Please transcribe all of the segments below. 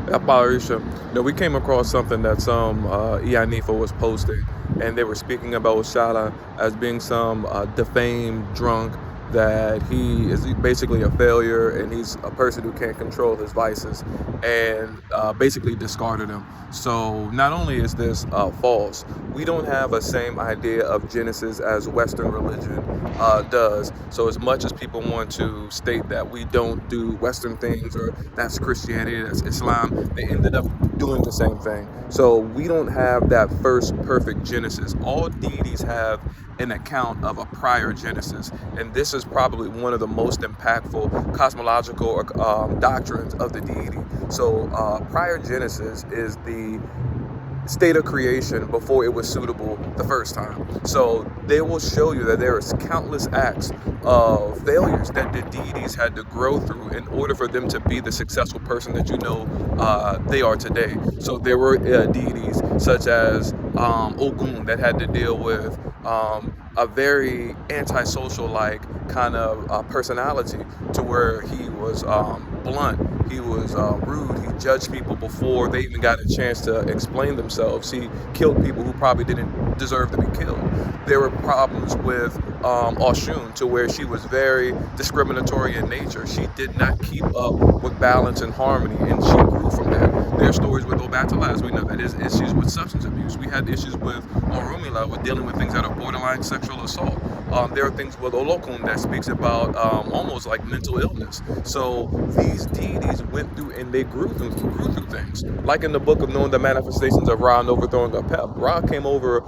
Apparition. No, we came across something that some Ianifa was posting, and they were speaking about Oshala as being some defamed drunk, that he is basically a failure and he's a person who can't control his vices, and basically discarded him. So not only is this false, we don't have a same idea of Genesis as Western religion does. So as much as people want to state that we don't do Western things, or that's Christianity, that's Islam, they ended up doing the same thing. So we don't have that first perfect Genesis. All deities have an account of a prior Genesis, and this is probably one of the most impactful cosmological doctrines of the deity. So prior Genesis is the state of creation before it was suitable the first time. So they will show you that there is countless acts of failures that the deities had to grow through in order for them to be the successful person that they are today. So there were deities such as Ogun that had to deal with a very antisocial like kind of personality, to where he was blunt, he was rude, he judged people before they even got a chance to explain themselves. He killed people who probably didn't deserve to be killed. There were problems with Oshun, to where she was very discriminatory in nature. She did not keep up with balance and harmony, and she grew from that. There are stories with Obatala, as we know, that is issues with substance abuse. We had issues with Orunmila with dealing with things that are borderline sexual assault. There are things with Olokun that speaks about almost like mental illness. So these deities went through and they grew through things. Like in the book of knowing the manifestations of Ra and overthrowing Apep, Ra came over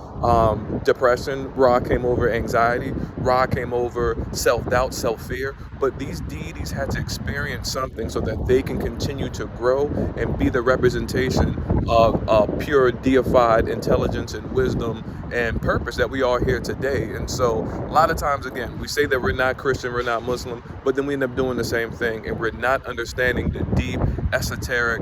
depression, Ra came over anxiety, Ra came over self-doubt, self-fear. But these deities had to experience something so that they can continue to grow and be the representation of pure deified intelligence and wisdom and purpose that we are here today. And so a lot of times, again, we say that we're not Christian, we're not Muslim, but then we end up doing the same thing, and we're not understanding the deep esoteric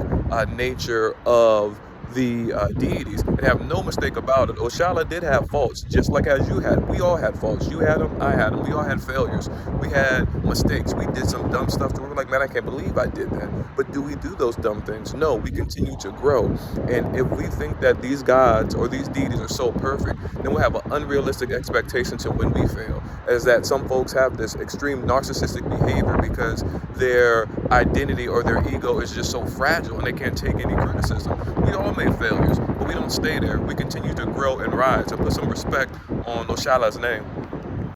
nature of the deities. And have no mistake about it, Oshala did have faults, just like as you had. We all had faults. You had them, I had them. We all had failures. We had mistakes. We did some dumb stuff to where we're like, man, I can't believe I did that. But do we do those dumb things? No, we continue to grow. And if we think that these gods or these deities are so perfect, then we'll have an unrealistic expectation to when we fail. As that some folks have this extreme narcissistic behavior because their identity or their ego is just so fragile and they can't take any criticism. We all make failures, but we don't stay there. We continue to grow and rise and put some respect on Oshala's name.